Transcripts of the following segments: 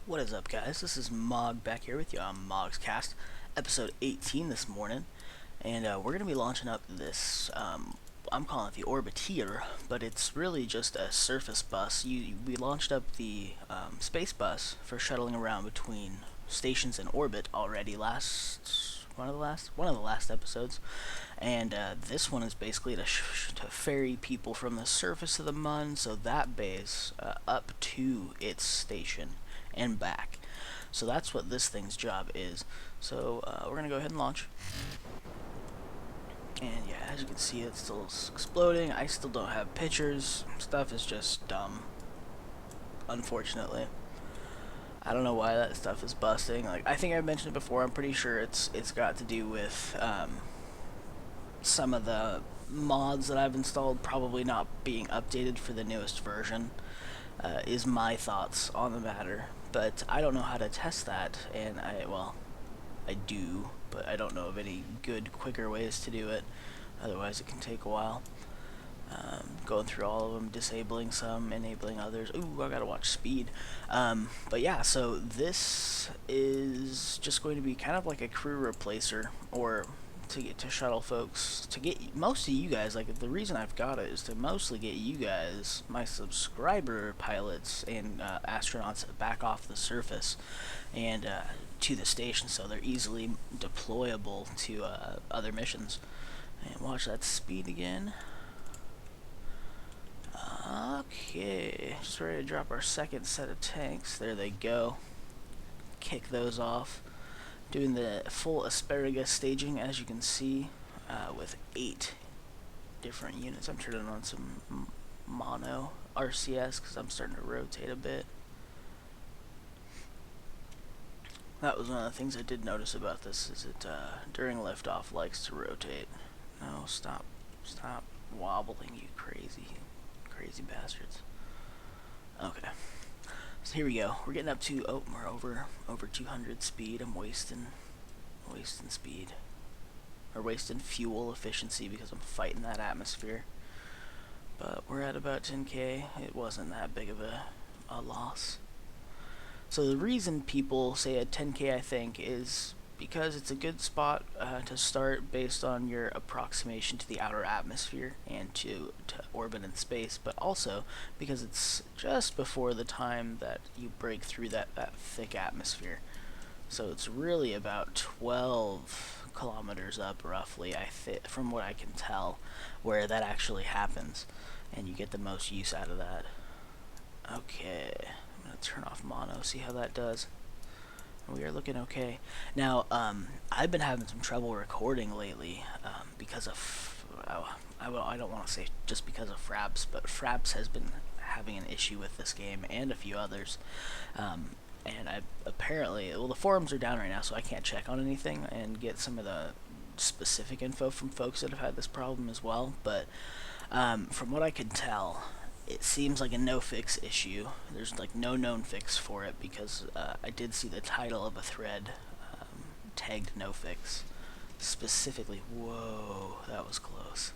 What is up, guys? This is Mog back here with you on Mog's Cast, episode 18 this morning, and we're going to be launching up this, I'm calling it the Orbiteer, but it's really just a surface bus. We launched up the space bus for shuttling around between stations in orbit already one of the last episodes, and this one is basically to ferry people from the surface of the Mun, so that base, up to its station and back. So that's what this thing's job is. So we're gonna go ahead and launch. And yeah, as you can see, it's still exploding. I still don't have pictures. Stuff is just dumb, unfortunately. I don't know why that stuff is busting. Like, I think I mentioned it before. I'm pretty sure it's got to do with some of the mods that I've installed probably not being updated for the newest version. Is my thoughts on the matter, but I don't know how to test that, and I do, but I don't know of any good, quicker ways to do it. Otherwise, it can take a while. Going through all of them, disabling some, enabling others. Ooh, I gotta watch speed. But yeah, so this is just going to be kind of like a crew replacer, or to get to shuttle folks, to get most of you guys, like, the reason I've got it is to mostly get you guys, my subscriber pilots and astronauts, back off the surface and to the station, so they're easily deployable to other missions. And watch that speed again. Okay, just ready to drop our second set of tanks. There they go. Kick those off. Doing the full asparagus staging, as you can see, with 8 different units. I'm turning on some mono RCS because I'm starting to rotate a bit. That was one of the things I did notice about this, is it during liftoff likes to rotate. No, stop wobbling, you crazy bastards. Okay. So here we go. We're getting up to, we're over 200 speed. I'm wasting speed, or wasting fuel efficiency because I'm fighting that atmosphere. But we're at about 10k. It wasn't that big of a loss. So the reason people say at 10k, I think, is because it's a good spot to start based on your approximation to the outer atmosphere and to orbit in space, but also because it's just before the time that you break through that thick atmosphere. So it's really about 12 kilometers up, roughly, from what I can tell, where that actually happens, and you get the most use out of that. Okay, I'm going to turn off mono, see how that does. We are looking okay. Now, I've been having some trouble recording lately because of, I don't want to say just because of Fraps, but Fraps has been having an issue with this game and a few others. And I apparently, well, the forums are down right now, so I can't check on anything and get some of the specific info from folks that have had this problem as well. But from what I can tell, it seems like a no-fix issue. There's like no known fix for it, because I did see the title of a thread tagged no-fix specifically. Whoa, that was close.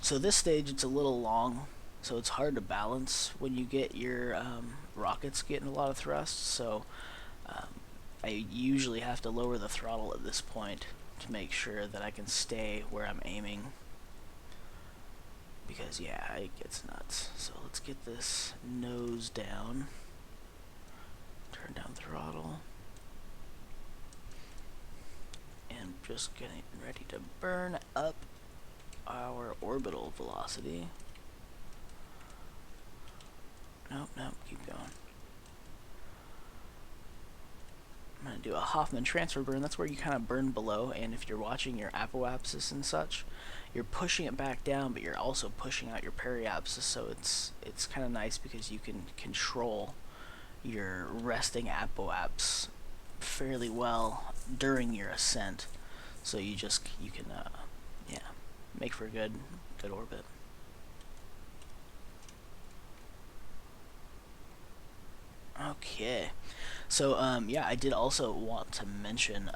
So this stage, it's a little long, so it's hard to balance when you get your rockets getting a lot of thrust. So I usually have to lower the throttle at this point to make sure that I can stay where I'm aiming, because yeah, it gets nuts. So let's get this nose down, turn down throttle, and just getting ready to burn up our orbital velocity. Nope, keep going. I'm going to do a Hoffman transfer burn. That's where you kind of burn below, and if you're watching your apoapsis and such, you're pushing it back down, but you're also pushing out your periapsis, so it's kind of nice because you can control your resting apoaps fairly well during your ascent. So you can yeah, make for a good orbit. Okay, so yeah, I did also want to mention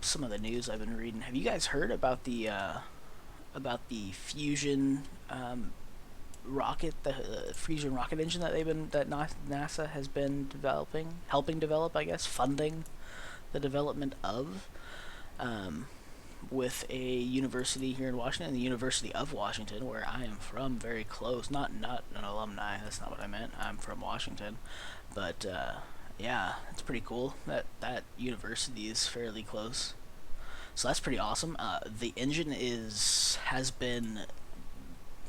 some of the news I've been reading. Have you guys heard about the fusion rocket, the fusion rocket engine that NASA has been developing, helping develop, I guess, funding the development of, with a university here in Washington, the University of Washington, where I am from, very close. Not an alumni. That's not what I meant. I'm from Washington, but yeah, it's pretty cool that that university is fairly close. So that's pretty awesome. The engine has been,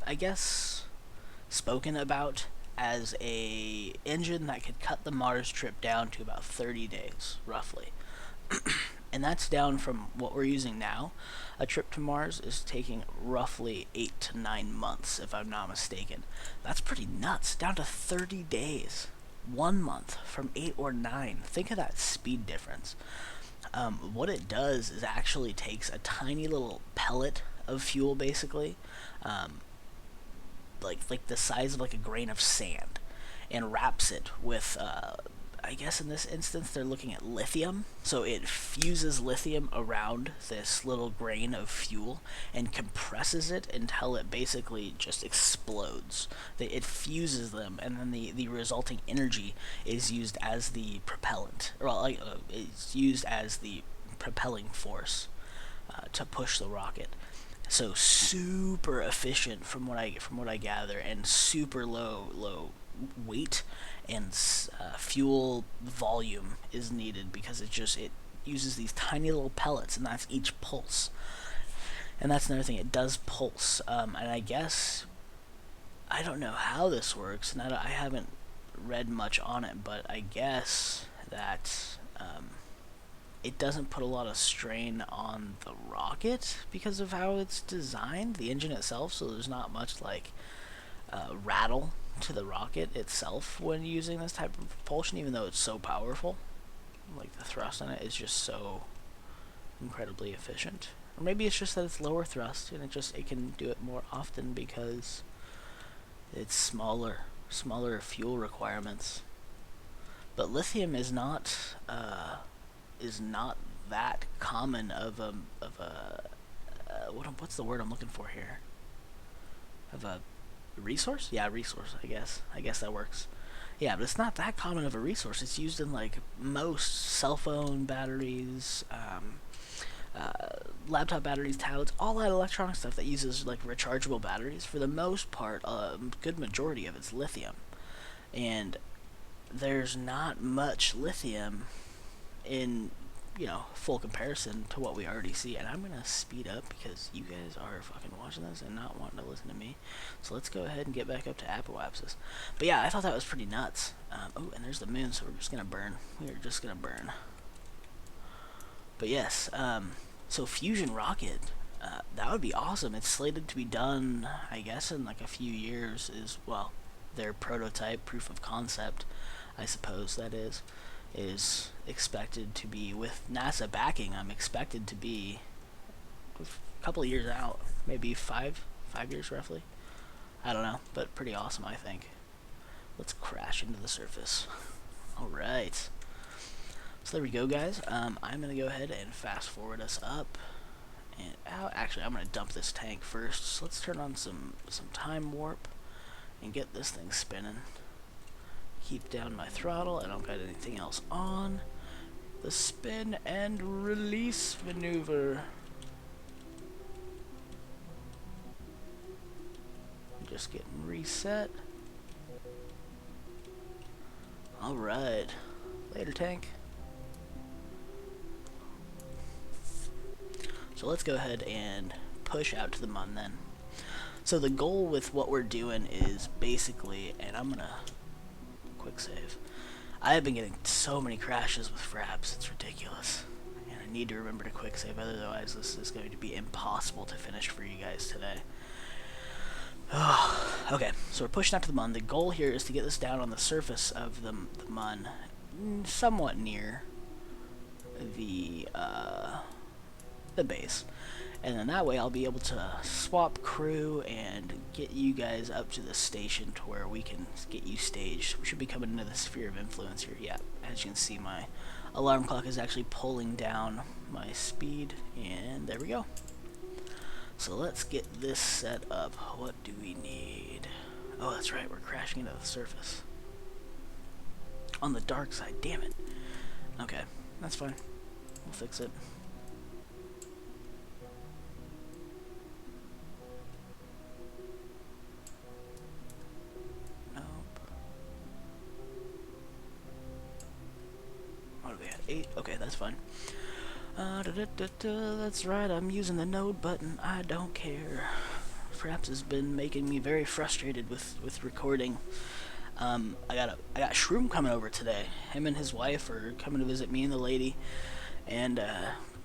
I guess, spoken about as a engine that could cut the Mars trip down to about 30 days, roughly. And that's down from what we're using now. A trip to Mars is taking roughly 8 to 9 months, if I'm not mistaken. That's pretty nuts. Down to 30 days. 1 month from 8 or 9. Think of that speed difference. What it does is actually takes a tiny little pellet of fuel, basically, like the size of like a grain of sand, and wraps it with I guess in this instance they're looking at lithium. So it fuses lithium around this little grain of fuel and compresses it until it basically just explodes. It fuses them, and then the resulting energy is used as the propellant, or it's used as the propelling force to push the rocket. So super efficient from what I gather, and super low weight, and fuel volume is needed because it uses these tiny little pellets, and that's each pulse. And that's another thing, it does pulse. And I guess I don't know how this works, and I haven't read much on it, but I guess that it doesn't put a lot of strain on the rocket because of how it's designed, the engine itself. So there's not much like rattle to the rocket itself when using this type of propulsion, even though it's so powerful. Like, the thrust on it is just so incredibly efficient. Or maybe it's just that it's lower thrust and it can do it more often because it's smaller fuel requirements. But lithium is not that common of a what's the word I'm looking for here? Of a resource? Yeah, resource, I guess that works. Yeah, but it's not that common of a resource. It's used in like most cell phone batteries, laptop batteries, tablets, all that electronic stuff that uses like rechargeable batteries. For the most part, a good majority of it's lithium, and there's not much lithium in full comparison to what we already see. And I'm gonna speed up because you guys are fucking watching this and not wanting to listen to me. So let's go ahead and get back up to Apoapsis. But yeah, I thought that was pretty nuts. Oh, and there's the moon, so we're just gonna burn. But yes, so fusion rocket, that would be awesome. It's slated to be done, I guess, in like a few years. Is well, their prototype, proof of concept, I suppose that is expected to be, with NASA backing, I'm expected to be a couple of years out, maybe five years roughly. I don't know, but pretty awesome, I think. Let's crash into the surface. Alright. So there we go, guys. I'm going to go ahead and fast forward us up. And actually, I'm going to dump this tank first. So let's turn on some time warp and get this thing spinning. Keep down my throttle. I don't got anything else on. The spin and release maneuver. Just getting reset. Alright. Later, tank. So let's go ahead and push out to the mun then. So the goal with what we're doing is basically, and I'm gonna quick save. I have been getting so many crashes with fraps, it's ridiculous. And I need to remember to quick save, otherwise this is going to be impossible to finish for you guys today. Okay, so we're pushing out to the mun. The goal here is to get this down on the surface of the mun, somewhat near the base. And then that way I'll be able to swap crew and get you guys up to the station to where we can get you staged. We should be coming into the sphere of influence here. Yeah, as you can see, my alarm clock is actually pulling down my speed, and there we go. So let's get this set up. What do we need? Oh, that's right, we're crashing into the surface. On the dark side, damn it. Okay, that's fine. We'll fix it. Nope. What do we have? 8? Okay, that's fine. That's right, I'm using the node button. I don't care. Fraps has been making me very frustrated with recording. I got Shroom coming over today. Him and his wife are coming to visit me and the lady, and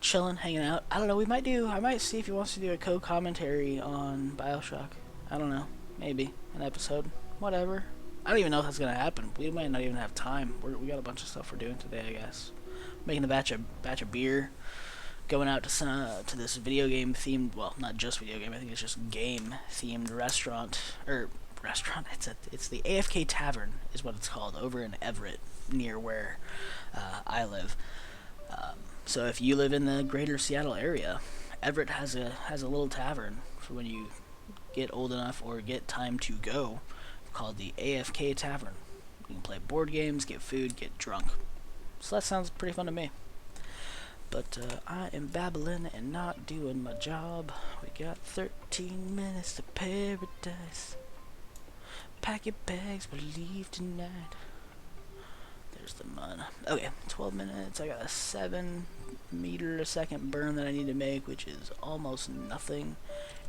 chilling, hanging out. I don't know. I might see if he wants to do a co-commentary on BioShock. I don't know. Maybe an episode. Whatever. I don't even know if that's gonna happen. We might not even have time. We got a bunch of stuff we're doing today, I guess. Making a batch of beer. Going out to this video game themed, well, not just video game. I think it's just game themed restaurant restaurant. It's the AFK Tavern is what it's called, over in Everett, near where I live. So if you live in the greater Seattle area, Everett has a little tavern for when you get old enough or get time to go, called the AFK Tavern. You can play board games, get food, get drunk. So that sounds pretty fun to me. But I am babbling and not doing my job. We got 13 minutes to paradise. Pack your bags, we'll leave tonight. There's the mud. Okay, 12 minutes. I got a 7 meter a second burn that I need to make, which is almost nothing.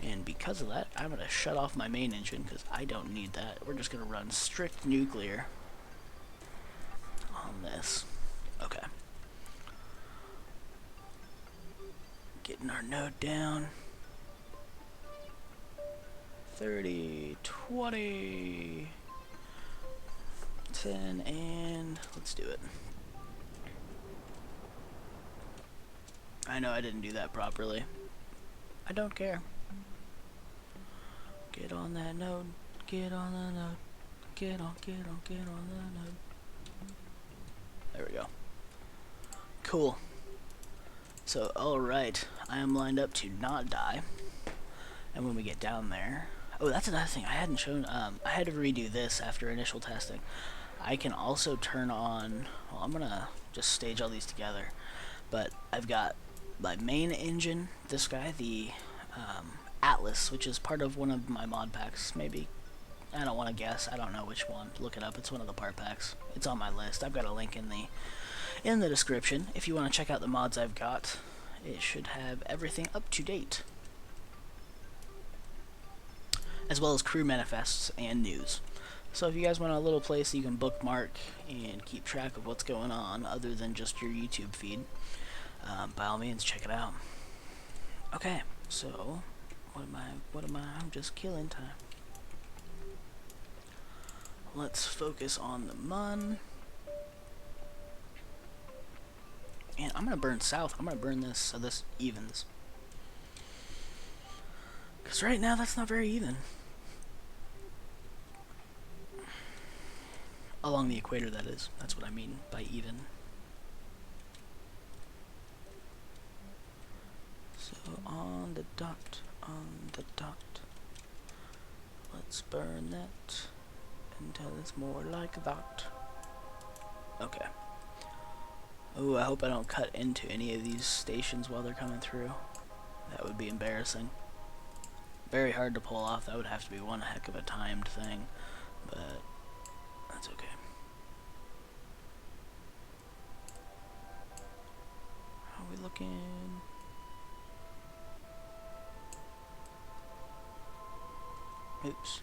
And because of that, I'm going to shut off my main engine because I don't need that. We're just going to run strict nuclear on this. Okay. Getting our node down. 30, 20, 10, and let's do it. I know I didn't do that properly. I don't care. Get on that node. Get on the node. Get on the node. There we go. Cool. So, alright, I am lined up to not die. And when we get down there... Oh, that's another thing I hadn't shown. I had to redo this after initial testing. I can also turn on... Well, I'm going to just stage all these together. But I've got my main engine, this guy, the Atlas, which is part of one of my mod packs, maybe. I don't want to guess. I don't know which one. Look it up. It's one of the part packs. It's on my list. I've got a link in the description. If you want to check out the mods I've got, it should have everything up to date, as well as crew manifests and news. So if you guys want a little place you can bookmark and keep track of what's going on other than just your YouTube feed, by all means check it out. Okay, so what am I? I'm just killing time. Let's focus on the mun. And I'm gonna burn south. I'm gonna burn this so this evens. Because right now that's not very even. Along the equator, that is. That's what I mean by even. So on the dot. Let's burn that until it's more like that. Okay. Oh, I hope I don't cut into any of these stations while they're coming through. That would be embarrassing. Very hard to pull off. That would have to be one heck of a timed thing. But that's okay. How are we looking? Oops.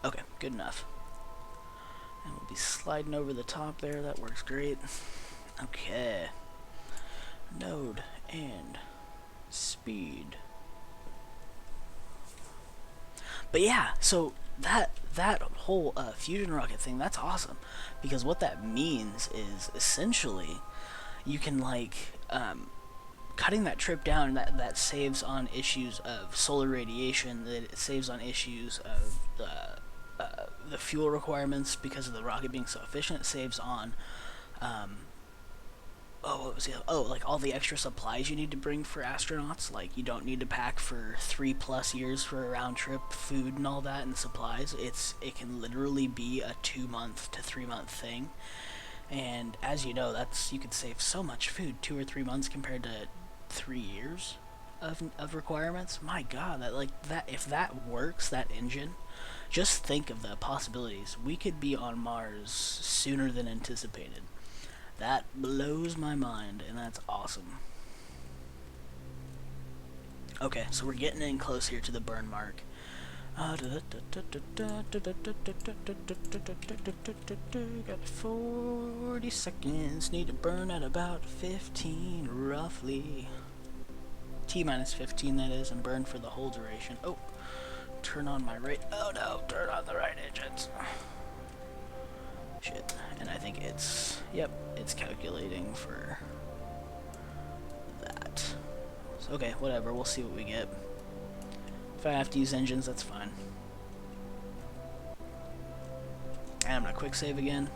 Okay, good enough. And we'll be sliding over the top there. That works great. Okay. Node and speed. But yeah, so that whole fusion rocket thing, that's awesome, because what that means is essentially you can, like, cutting that trip down, that saves on issues of solar radiation, that it saves on issues of the fuel requirements because of the rocket being so efficient. It saves on Oh, what was it? Oh, like all the extra supplies you need to bring for astronauts. Like you don't need to pack for 3+ years for a round trip, food and all that, and supplies. It can literally be a 2 month to 3 month thing. And as you know, you could save so much food, 2 or 3 months compared to 3 years of requirements. My God, that if that works, that engine, just think of the possibilities. We could be on Mars sooner than anticipated. That blows my mind, and that's awesome. Okay, so we're getting in close here to the burn mark. Got 40 seconds, need to burn at about 15, roughly. T-minus 15, that is, and burn for the whole duration. Oh, turn on my right, oh no, turn on the right engines. Shit, and I think it's, yep, it's calculating for that. So, okay, whatever, we'll see what we get. If I have to use engines, that's fine. And I'm gonna quick save again.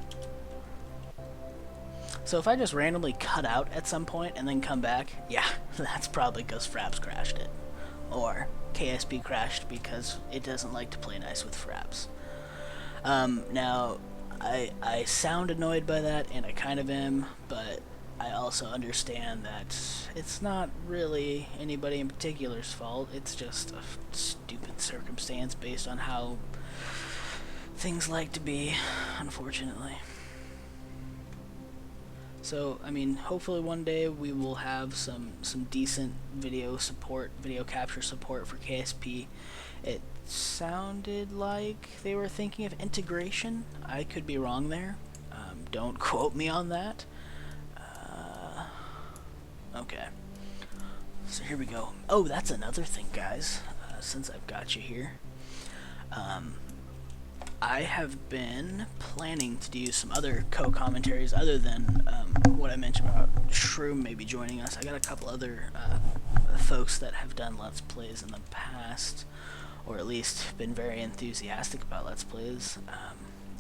So if I just randomly cut out at some point and then come back, yeah, that's probably because Fraps crashed it. Or KSP crashed because it doesn't like to play nice with Fraps. Now, I sound annoyed by that, and I kind of am, but I also understand that it's not really anybody in particular's fault. It's just a stupid circumstance based on how things like to be, unfortunately. So, I mean, hopefully one day we will have some decent video capture support for KSP. It sounded like they were thinking of integration. I could be wrong there. Don't quote me on that. Okay. So here we go. Oh, that's another thing, guys. Since I've got you here. I have been planning to do some other co-commentaries other than what I mentioned about Shroom maybe joining us. I got a couple other folks that have done Let's Plays in the past, or at least been very enthusiastic about Let's Plays.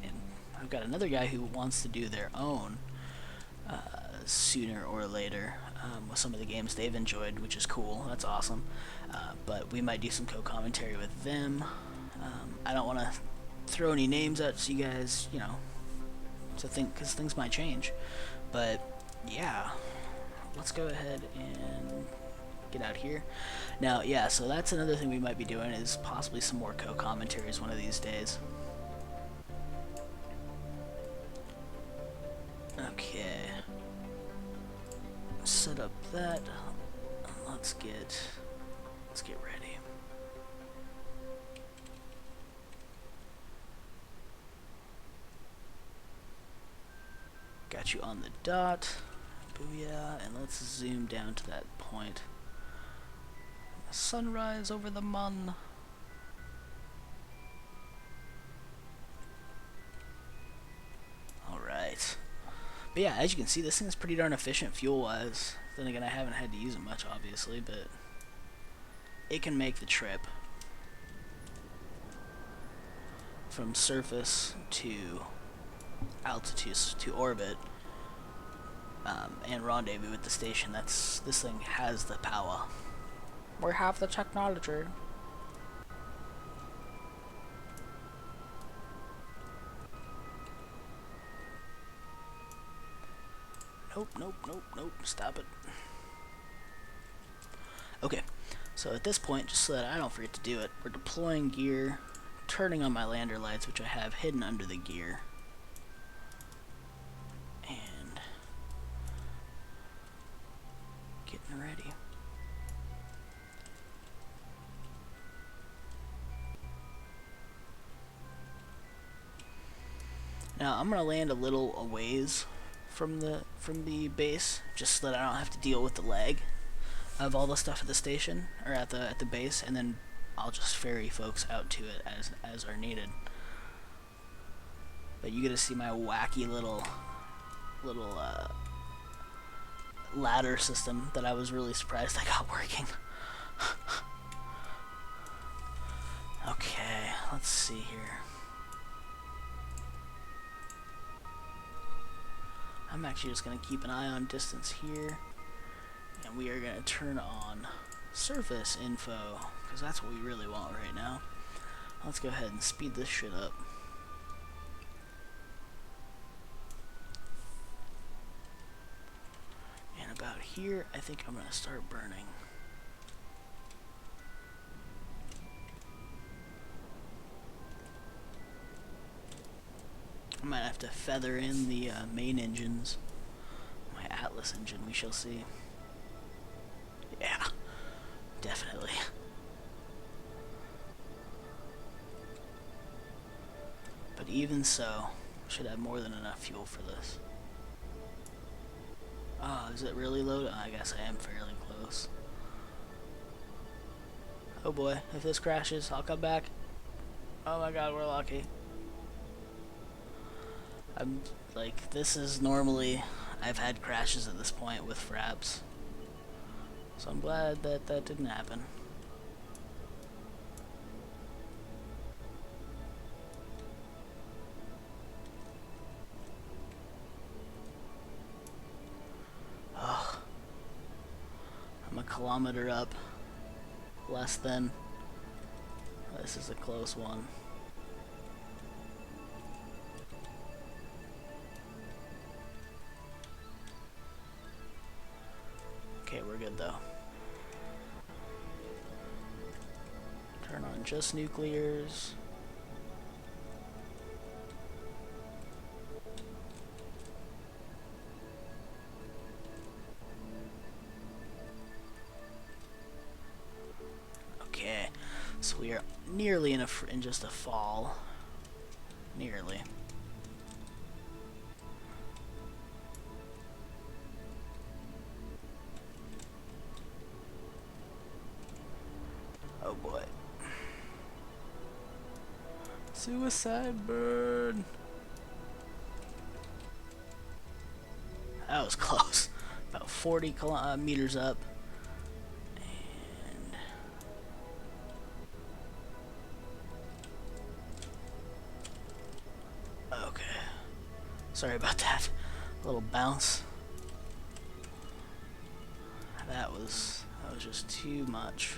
And I've got another guy who wants to do their own sooner or later with some of the games they've enjoyed, which is cool. That's awesome. But we might do some co-commentary with them. I don't want to throw any names out so you guys, you know, because things might change. But yeah, let's go ahead and get out here. Now, yeah, so that's another thing we might be doing, is possibly some more co-commentaries one of these days. Okay, set up that. Let's get ready. Got you on the dot. Booyah. And let's zoom down to that point. Sunrise over the mun. Alright. But yeah, as you can see, this thing is pretty darn efficient fuel-wise. Then again, I haven't had to use it much, obviously, but it can make the trip from surface to altitude to orbit, and rendezvous with the station. This thing has the power. We have the technology. Nope, stop it. Okay, so at this point, just so that I don't forget to do it, we're deploying gear, turning on my lander lights, which I have hidden under the gear. And getting ready. Now I'm gonna land a little a ways from the base, just so that I don't have to deal with the lag of all the stuff at the station or at the base, and then I'll just ferry folks out to it as are needed. But you get to see my wacky little ladder system that I was really surprised I got working. Okay, let's see here. I'm actually just going to keep an eye on distance here, and we are going to turn on surface info, because that's what we really want right now. Let's go ahead and speed this shit up. And about here, I think I'm going to start burning. I might have to feather in the main engines. My Atlas engine, we shall see. Yeah, definitely. But even so, should have more than enough fuel for this. Oh, is it really loaded? I guess I am fairly close. Oh boy, if this crashes, I'll come back. Oh my god, we're lucky. I'm like, this is normally, I've had crashes at this point with fraps. So I'm glad that that didn't happen. Ugh. I'm a kilometer up. Less than. This is a close one. Okay, we're good though. Turn on just nuclears. Okay, so we are nearly in just a fall. Nearly. Oh boy. Suicide burn. That was close. About 40 meters up. And okay. Sorry about that. A little bounce. That was just too much.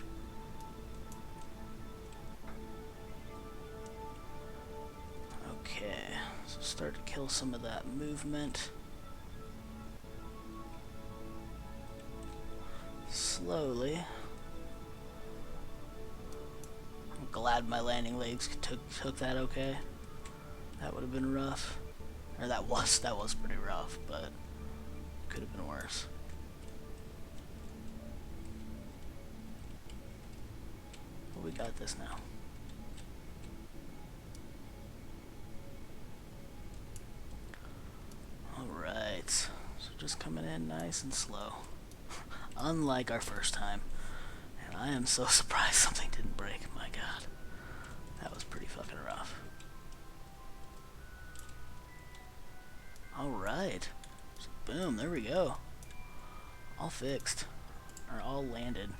Okay, so start to kill some of that movement. Slowly. I'm glad my landing legs took that okay. That would have been rough. Or that was pretty rough, but could have been worse. But we got this now. Alright, so just coming in nice and slow. Unlike our first time. And I am so surprised something didn't break, my god. That was pretty fucking rough. Alright. So boom, there we go. All fixed. Or all landed.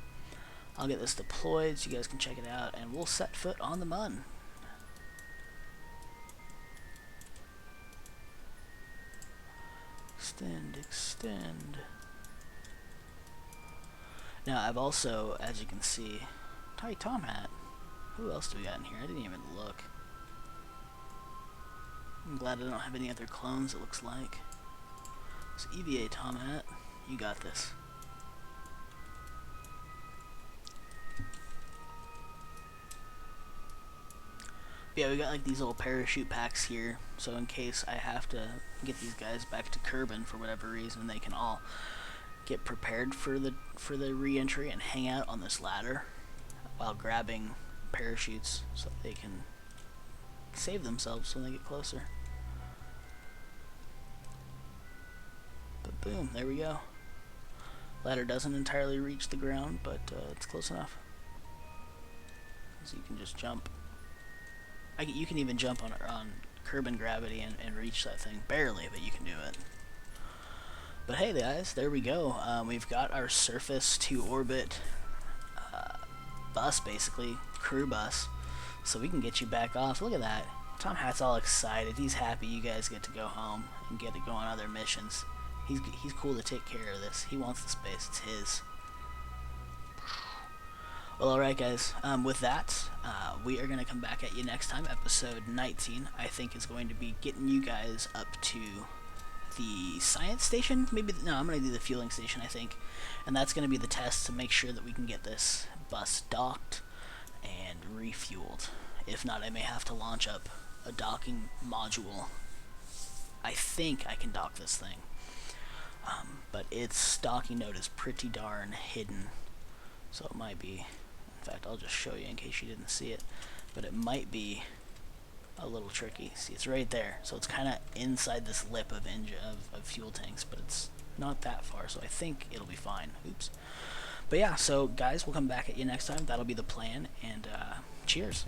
I'll get this deployed so you guys can check it out, and we'll set foot on the Mun. Extend, extend. Now, I've also, as you can see, Tight Tom Hat. Who else do we got in here? I didn't even look. I'm glad I don't have any other clones, it looks like. So, EVA Tom Hat, you got this. Yeah, we got like these little parachute packs here, so in case I have to get these guys back to Kerbal for whatever reason, they can all get prepared for the re-entry and hang out on this ladder while grabbing parachutes so that they can save themselves when they get closer. But boom, there we go. Ladder doesn't entirely reach the ground, but it's close enough. So you can just jump. You can even jump on Kerbal gravity and reach that thing. Barely, but you can do it. But hey guys, there we go. We've got our surface to orbit bus, basically, crew bus. So we can get you back off. Look at that. Tom Hat's all excited. He's happy you guys get to go home and get to go on other missions. He's cool to take care of this. He wants the space. It's his. Well, alright guys, with that, we are going to come back at you next time. Episode 19, I think, is going to be getting you guys up to the science station. Maybe, no, I'm going to do the fueling station, I think. And that's going to be the test to make sure that we can get this bus docked and refueled. If not, I may have to launch up a docking module. I think I can dock this thing. But its docking node is pretty darn hidden. So it might be... In fact, I'll just show you in case you didn't see it. But it might be a little tricky. See, it's right there. So it's kind of inside this lip of fuel tanks, but it's not that far. So I think it'll be fine. Oops. But yeah, so guys, we'll come back at you next time. That'll be the plan. And cheers.